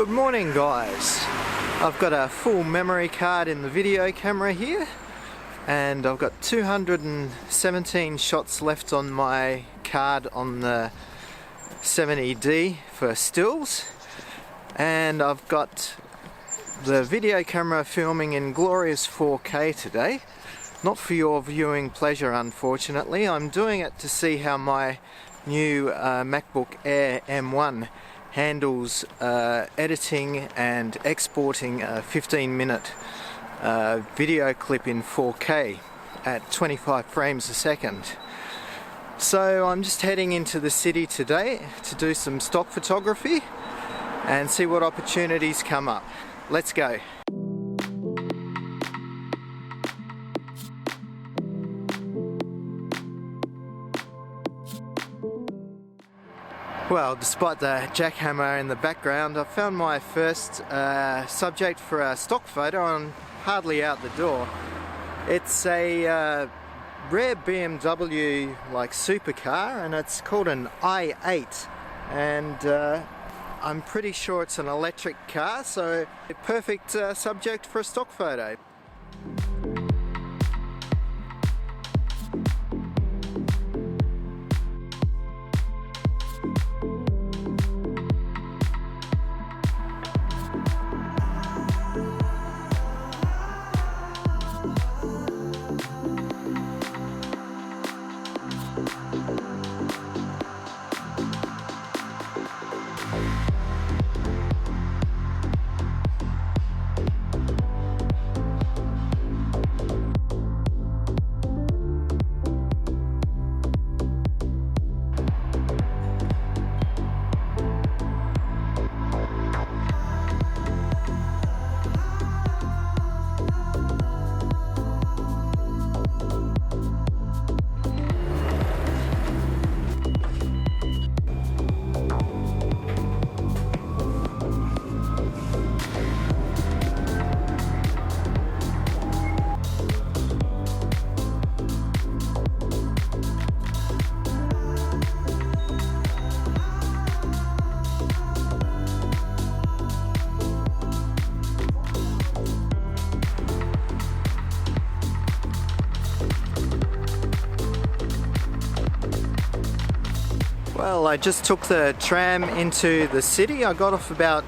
Good morning, guys. I've got a full memory card in the video camera here, and I've got 217 shots left on my card on the 70D for stills, and I've got the video camera filming in glorious 4K today. Not for your viewing pleasure, unfortunately. I'm doing it to see how my new MacBook Air M1 handles editing and exporting a 15-minute video clip in 4K at 25 frames a second. So I'm just heading into the city today to do some stock photography and see what opportunities come up. Let's go. Well, despite the jackhammer in the background, I found my first subject for a stock photo and hardly out the door. It's a rare BMW like supercar, and it's called an i8, and I'm pretty sure it's an electric car, so a perfect subject for a stock photo. Well, I just took the tram into the city. I got off about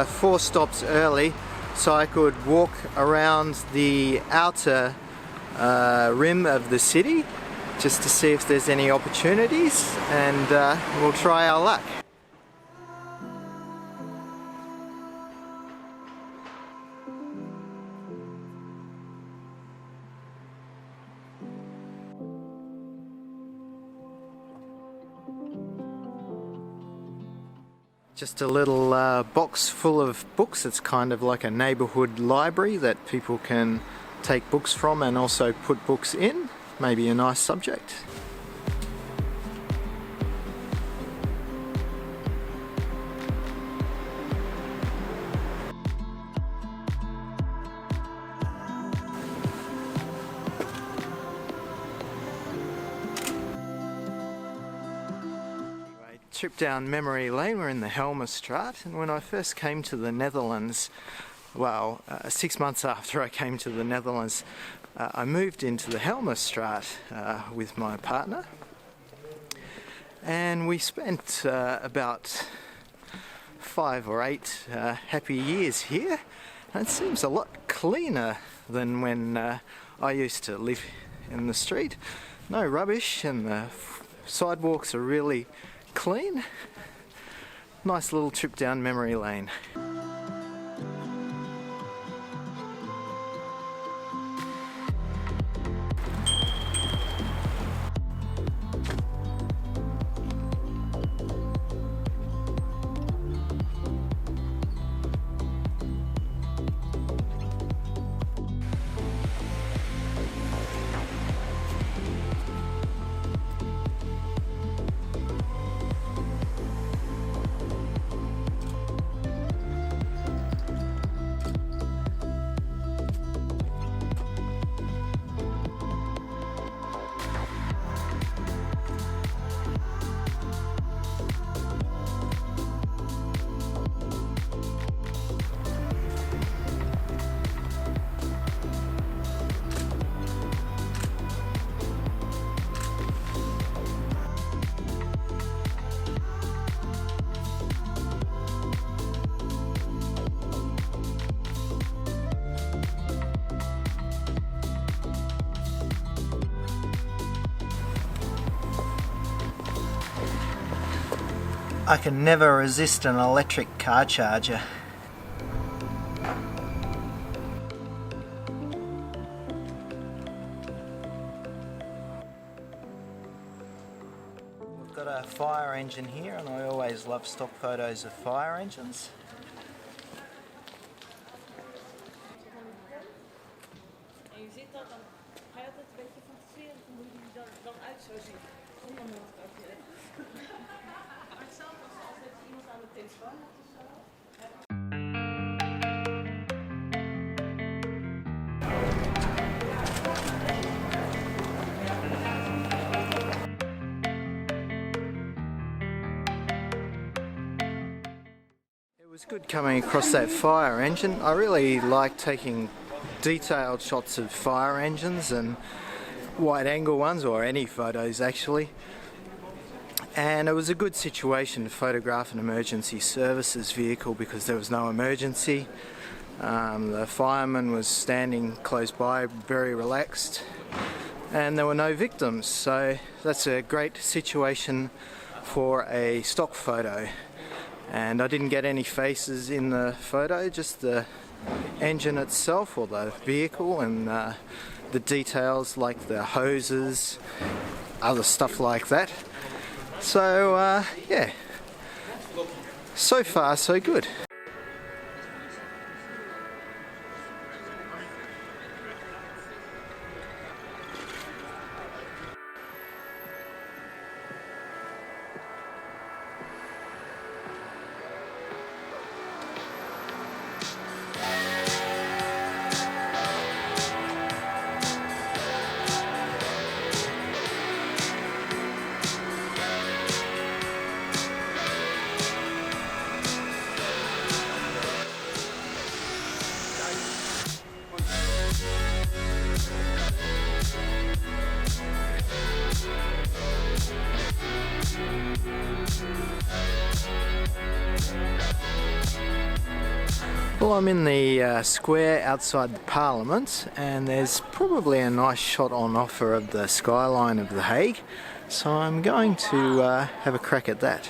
4 stops early so I could walk around the outer rim of the city just to see if there's any opportunities, and we'll try our luck. Just a little box full of books. It's kind of like a neighbourhood library that people can take books from and also put books in. Maybe a nice subject. Trip down memory lane. We're in the Helmerstraat, and when I first came to the Netherlands, well, 6 months after I came to the Netherlands, I moved into the Helmerstraat with my partner, and we spent about 5 or 8 happy years here, and it seems a lot cleaner than when I used to live in the street. No rubbish, and the sidewalks are really clean. Nice little trip down memory lane. I can never resist an electric car charger. We've got a fire engine here, and I always love stock photos of fire engines. En je ziet dat, dan ga je altijd een beetje fantaseren van hoe die er dan uit zou zien. Zonder mondkapje. Maar hetzelfde als altijd iemand aan de telefoon had of zo. It was good coming across that fire engine. I really like taking detailed shots of fire engines and wide angle ones, or any photos actually, and it was a good situation to photograph an emergency services vehicle because there was no emergency. The fireman was standing close by, very relaxed, and there were no victims, so that's a great situation for a stock photo. And I didn't get any faces in the photo, just the engine itself, or the vehicle, and the details like the hoses, other stuff like that. So yeah, so far so good. Well, I'm in the square outside the Parliament, and there's probably a nice shot on offer of the skyline of The Hague, so I'm going to have a crack at that.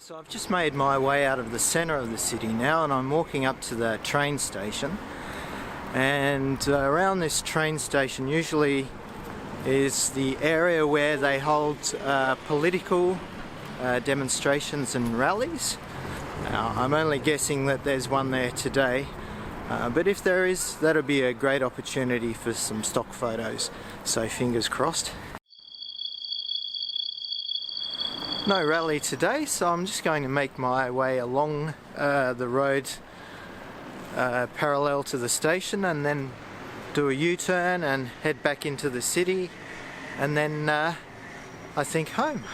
So I've just made my way out of the centre of the city now, and I'm walking up to the train station, and around this train station usually is the area where they hold political demonstrations and rallies. Now, I'm only guessing that there's one there today, but if there is, that'll be a great opportunity for some stock photos, so fingers crossed. No rally today, so I'm just going to make my way along the road parallel to the station, and then do a U-turn and head back into the city, and then I think home.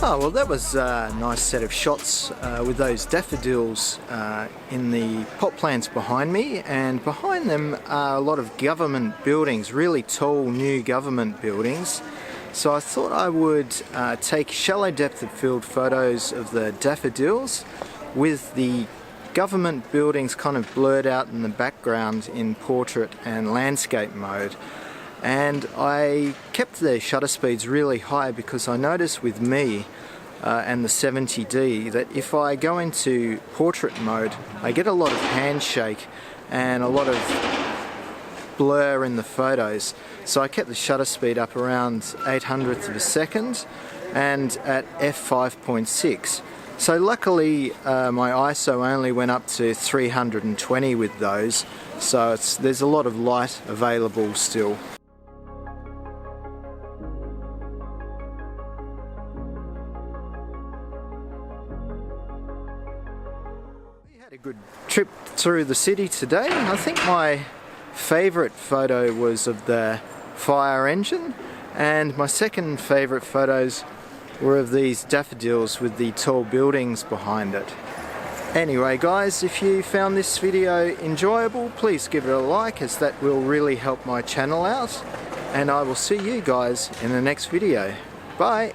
Oh, well, that was a nice set of shots with those daffodils in the pot plants behind me, and behind them are a lot of government buildings, really tall new government buildings. So I thought I would take shallow depth of field photos of the daffodils with the government buildings kind of blurred out in the background in portrait and landscape mode. And I kept the shutter speeds really high because I noticed with me and the 70D that if I go into portrait mode, I get a lot of handshake and a lot of blur in the photos. So I kept the shutter speed up around 0.08 of a second and at f5.6. So luckily my ISO only went up to 320 with those, so there's a lot of light available still. through the city today. I think my favourite photo was of the fire engine, and my second favourite photos were of these daffodils with the tall buildings behind it. Anyway guys, if you found this video enjoyable, please give it a like, as that will really help my channel out, and I will see you guys in the next video. Bye!